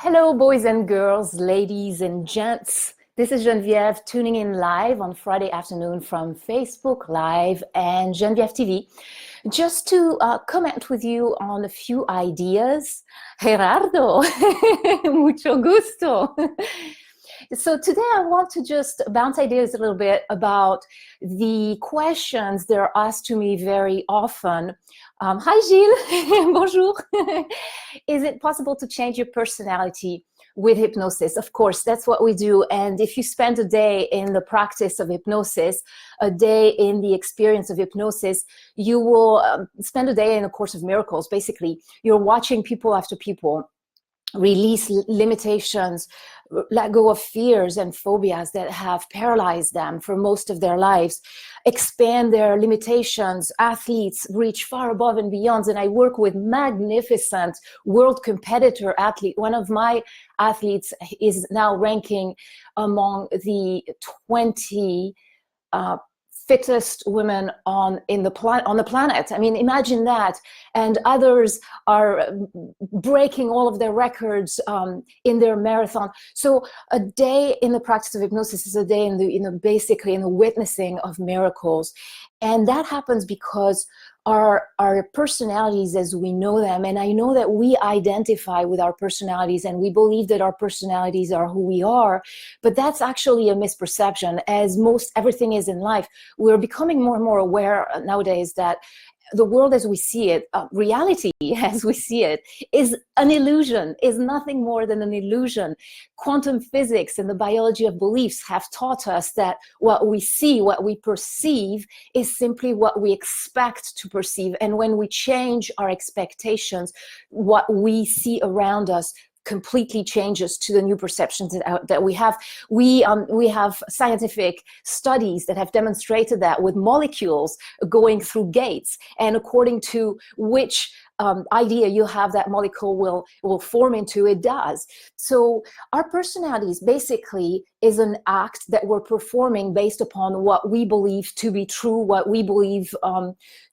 Hello, boys and girls, ladies and gents. This is Genvièv tuning in live on Friday afternoon from Facebook Live and Genvièv TV, just to comment with you on a few ideas. Gerardo, mucho gusto. So today I want to just bounce ideas a little bit about the questions that are asked to me very often. Hi Gilles, bonjour. Is it possible to change your personality with hypnosis? Of course, that's what we do. And if you spend a day in the practice of hypnosis, a day in the experience of hypnosis, you will spend a day in a course of miracles. Basically, you're watching people after people release limitations, let go of fears and phobias that have paralyzed them for most of their lives, expand their limitations. Athletes reach far above and beyond. And I work with magnificent world competitor athlete. One of my athletes is now ranking among the 20 fittest women on the planet. I mean, imagine that. And others are breaking all of their records in their marathon. So a day in the practice of hypnosis is a day basically in the witnessing of miracles. And that happens because our personalities as we know them, and I know that we identify with our personalities and we believe that our personalities are who we are, but that's actually a misperception. As most everything is in life, we're becoming more and more aware nowadays that the world as we see it, reality as we see it, is an illusion, is nothing more than an illusion. Quantum physics and the biology of beliefs have taught us that what we see, what we perceive, is simply what we expect to perceive. And when we change our expectations, what we see around us completely changes to the new perceptions that we have. We have scientific studies that have demonstrated that with molecules going through gates, and according to which idea you have that molecule will form into, it does. So our personalities basically is an act that we're performing based upon what we believe to be true, what we believe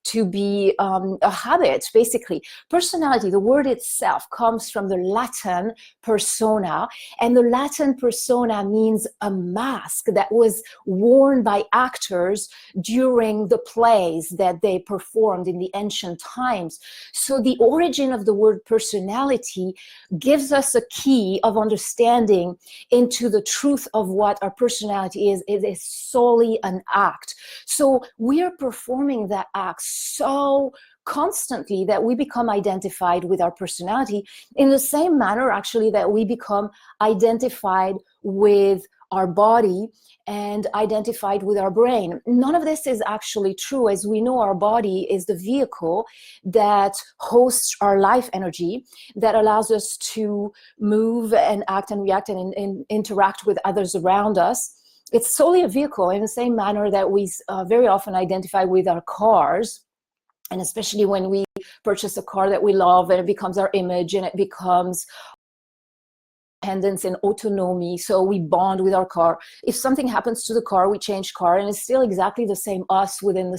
to be a habit. Basically, personality, the word itself, comes from the Latin persona, and the Latin persona means a mask that was worn by actors during the plays that they performed in the ancient times. So the origin of the word personality gives us a key of understanding into the truth of what our personality is. It is solely an act. So we're performing that act so constantly that we become identified with our personality in the same manner, actually, that we become identified with our body and identified with our brain. None of this is actually true. As we know, our body is the vehicle that hosts our life energy, that allows us to move and act and react and interact with others around us. It's solely a vehicle in the same manner that we very often identify with our cars. And especially when we purchase a car that we love, and it becomes our image and it becomes independence and autonomy, so we bond with our car. If something happens to the car, we change car, and it's still exactly the same us within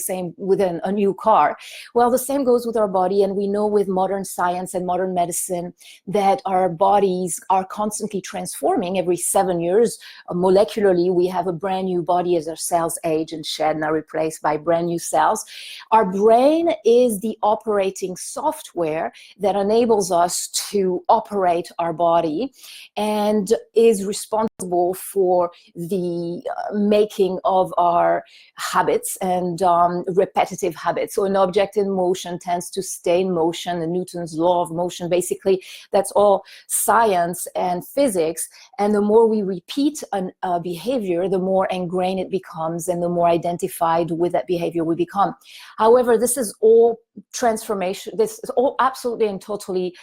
a new car. Well, the same goes with our body, and we know with modern science and modern medicine that our bodies are constantly transforming. Every 7 years, molecularly, we have a brand new body as our cells age and shed and are replaced by brand new cells. Our brain is the operating software that enables us to operate our body, and is responsible for the making of our habits and repetitive habits. So an object in motion tends to stay in motion, and Newton's law of motion, basically, that's all science and physics. And the more we repeat a behavior, the more ingrained it becomes, and the more identified with that behavior we become. However, this is all transformation. This is all absolutely and totally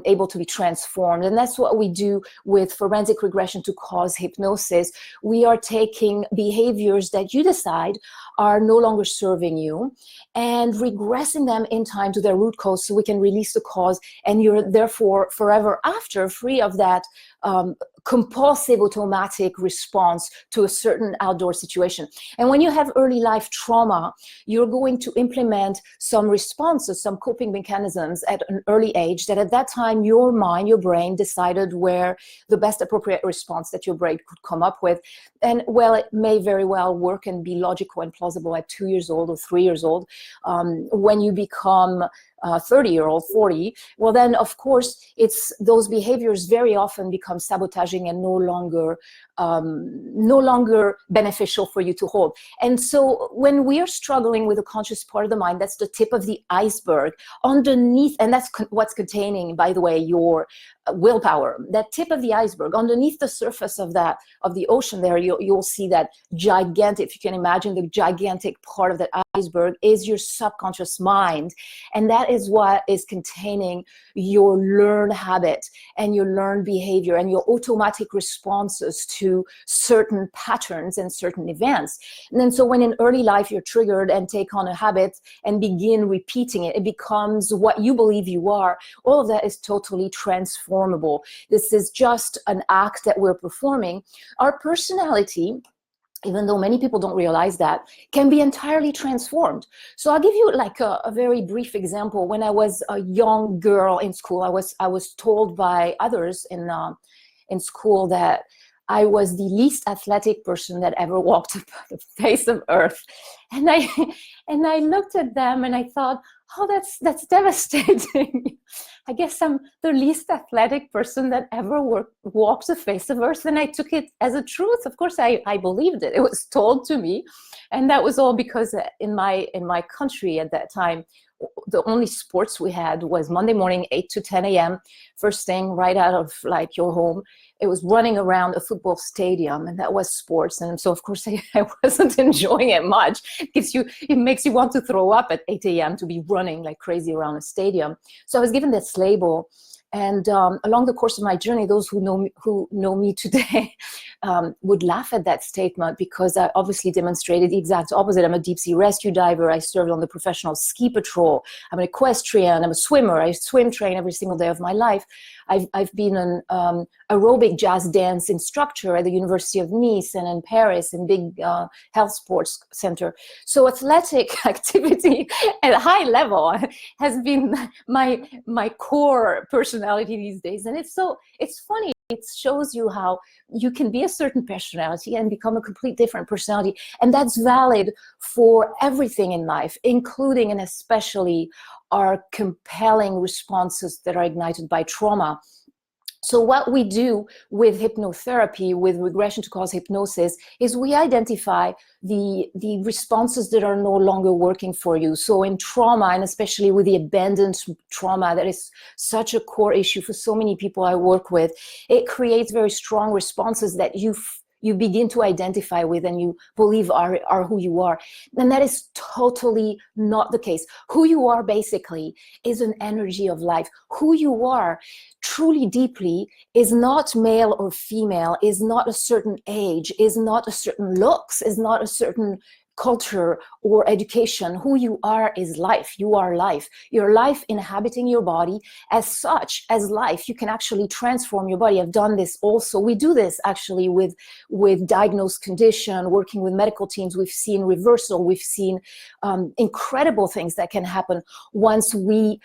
able to be transformed. And that's what we do with forensic regression to cause hypnosis. We are taking behaviors that you decide are no longer serving you, and regressing them in time to their root cause so we can release the cause, and you're therefore forever after free of that compulsive automatic response to a certain outdoor situation. And when you have early life trauma, you're going to implement some responses, some coping mechanisms at an early age that at that time your mind, your brain decided where the best appropriate response that your brain could come up with. And well, it may very well work and be logical and plausible at 2 years old or 3 years old. When you become 30-year-old, 40, well then of course it's those behaviors very often become sabotaging and no longer beneficial for you to hold. And so when we are struggling with the conscious part of the mind, that's the tip of the iceberg. Underneath, and that's what's containing, by the way, your willpower, that tip of the iceberg, underneath the surface of the ocean there, you'll see that gigantic, if you can imagine, the gigantic part of that iceberg is your subconscious mind. And that is what is containing your learned habit and your learned behavior and your automatic responses to certain patterns and certain events. And then so when in early life you're triggered and take on a habit and begin repeating it, it becomes what you believe you are. All of that is totally transformable. This is just an act that we're performing. Our personality, even though many people don't realize that, can be entirely transformed. So I'll give you like a very brief example. When I was a young girl in school, I was told by others in school that I was the least athletic person that ever walked the face of earth. And I looked at them and I thought, oh, that's devastating. I guess I'm the least athletic person that ever walked the face of earth. And I took it as a truth. Of course, I believed it. It was told to me. And that was all because in my country at that time, the only sports we had was Monday morning, 8 to 10 a.m. First thing right out of like your home. It was running around a football stadium, and that was sports. And so, of course, I wasn't enjoying it much. It makes you want to throw up at 8 a.m. to be running like crazy around a stadium. So I was given this label. And along the course of my journey, those who know me today would laugh at that statement because I obviously demonstrated the exact opposite. I'm a deep sea rescue diver. I served on the professional ski patrol. I'm an equestrian. I'm a swimmer. I swim train every single day of my life. I've been an aerobic jazz dance instructor at the University of Nice and in Paris in big health sports center. So athletic activity at a high level has been my core personality these days. And it's funny. It shows you how you can be a certain personality and become a complete different personality. And that's valid for everything in life, including and especially our compelling responses that are ignited by trauma. So what we do with hypnotherapy, with regression to cause hypnosis, is we identify the responses that are no longer working for you. So in trauma, and especially with the abandoned trauma, that is such a core issue for so many people I work with, it creates very strong responses that you begin to identify with and you believe are who you are. And that is totally not the case. Who you are basically is an energy of life. Who you are truly deeply is not male or female, is not a certain age, is not a certain looks, is not a certain culture or education. Who you are is life. You are life. Your life inhabiting your body. As such, as life, you can actually transform your body. I've done this also. We do this actually with diagnosed condition, working with medical teams. We've seen reversal. We've seen incredible things that can happen once we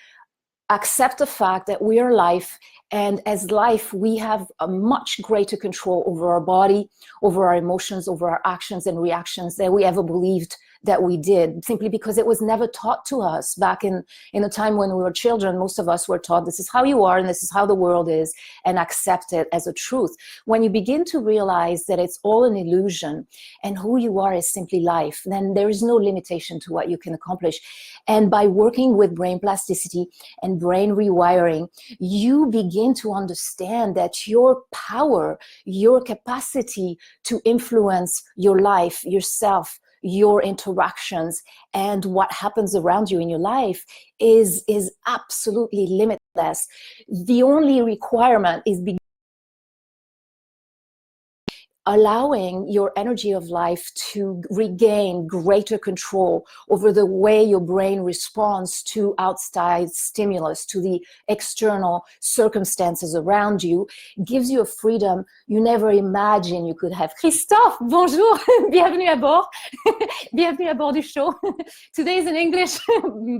accept the fact that we are life, and as life, we have a much greater control over our body, over our emotions, over our actions and reactions than we ever believed that we did, simply because it was never taught to us. Back in the time when we were children, most of us were taught this is how you are and this is how the world is, and accept it as a truth. When you begin to realize that it's all an illusion and who you are is simply life, then there is no limitation to what you can accomplish. And by working with brain plasticity and brain rewiring, you begin to understand that your power, your capacity to influence your life, yourself, your interactions, and what happens around you in your life is absolutely limitless. The only requirement is allowing your energy of life to regain greater control over the way your brain responds to outside stimulus, to the external circumstances around you, gives you a freedom you never imagined you could have. Christophe, bonjour, bienvenue à bord. Bienvenue à bord du show. Today is in English,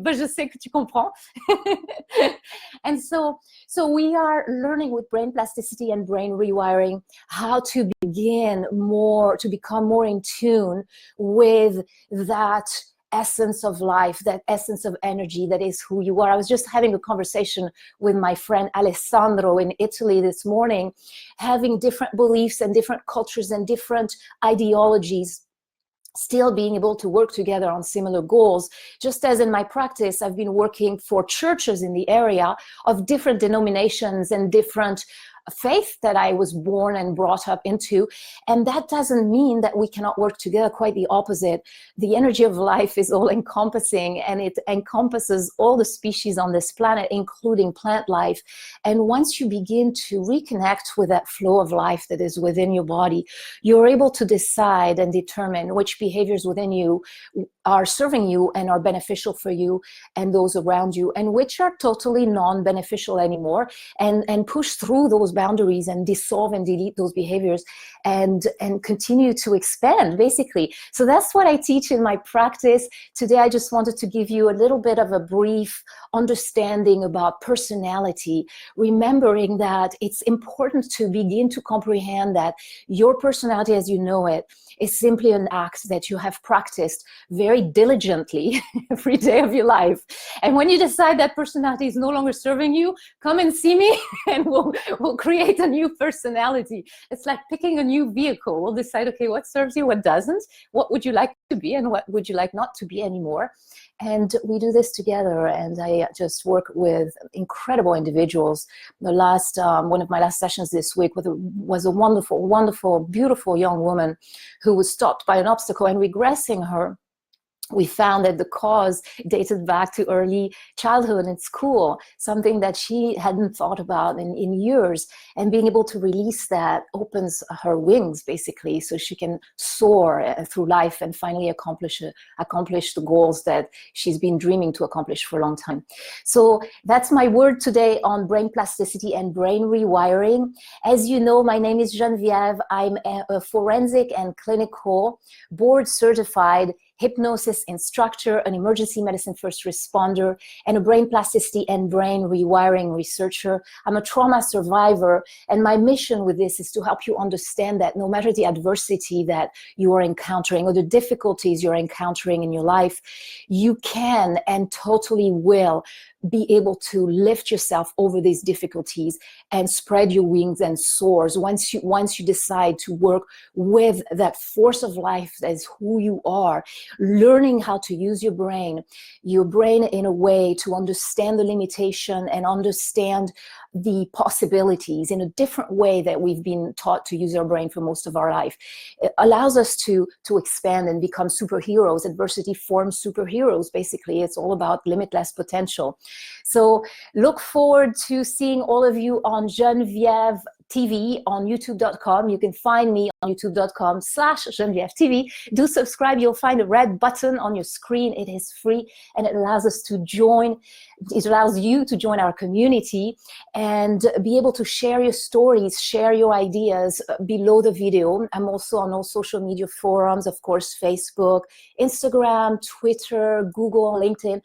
but je sais que tu comprends. And so we are learning with brain plasticity and brain rewiring how to become more in tune with that essence of life, that essence of energy that is who you are. I was just having a conversation with my friend Alessandro in Italy this morning, having different beliefs and different cultures and different ideologies, still being able to work together on similar goals. Just as in my practice, I've been working for churches in the area of different denominations and different faith that I was born and brought up into. And that doesn't mean that we cannot work together. Quite the opposite. The energy of life is all encompassing, and it encompasses all the species on this planet, including plant life. And once you begin to reconnect with that flow of life that is within your body, you're able to decide and determine which behaviors within you are serving you and are beneficial for you and those around you, and which are totally non-beneficial anymore, and push through those boundaries and dissolve and delete those behaviors and continue to expand, basically. So that's what I teach in my practice. Today, I just wanted to give you a little bit of a brief understanding about personality, remembering that it's important to begin to comprehend that your personality as you know it is simply an act that you have practiced very diligently every day of your life. And when you decide that personality is no longer serving you, come and see me and we'll create a new personality. It's like picking a new vehicle. We'll decide, okay, what serves you, what doesn't, what would you like to be, and what would you like not to be anymore. And we do this together, and I just work with incredible individuals. The last, one of my last sessions this week was a wonderful, wonderful, beautiful young woman who was stopped by an obstacle, and regressing her, we found that the cause dated back to early childhood in school, something that she hadn't thought about in years. And being able to release that opens her wings, basically, so she can soar through life and finally accomplish the goals that she's been dreaming to accomplish for a long time. So that's my word today on brain plasticity and brain rewiring. As you know, my name is Genviève. I'm a forensic and clinical board certified hypnosis instructor, an emergency medicine first responder, and a brain plasticity and brain rewiring researcher. I'm a trauma survivor, and my mission with this is to help you understand that no matter the adversity that you are encountering or the difficulties you're encountering in your life, you can and totally will be able to lift yourself over these difficulties and spread your wings and soars once you decide to work with that force of life that is who you are, learning how to use your brain in a way to understand the limitation and understand the possibilities in a different way that we've been taught to use our brain for most of our life. It allows us to expand and become superheroes. Adversity forms superheroes, basically. It's all about limitless potential. So look forward to seeing all of you on Genvièv TV on youtube.com. You can find me on youtube.com/Genvièv TV. Do subscribe. You'll find a red button on your screen. It is free, and it allows us to join. It allows you to join our community and be able to share your stories, share your ideas below the video. I'm also on all social media forums, of course, Facebook, Instagram, Twitter, Google, LinkedIn.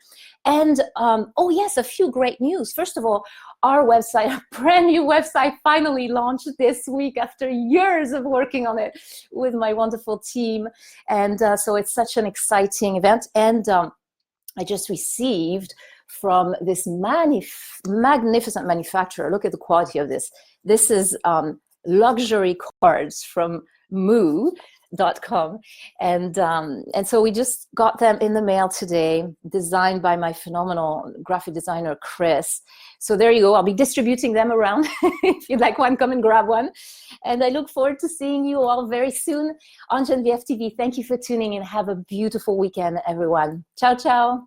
And oh yes, a few great news. First of all, our website, a brand new website, finally launched this week after years of working on it with my wonderful team. And so it's such an exciting event. And I just received from this magnificent manufacturer. Look at the quality of this. This is luxury cards from Moo.com, and so we just got them in the mail today, designed by my phenomenal graphic designer Chris. So there you go. I'll be distributing them around. If you'd like one, come and grab one. And I look forward to seeing you all very soon on Genvièv TV. Thank you for tuning in. Have a beautiful weekend, everyone. Ciao, ciao.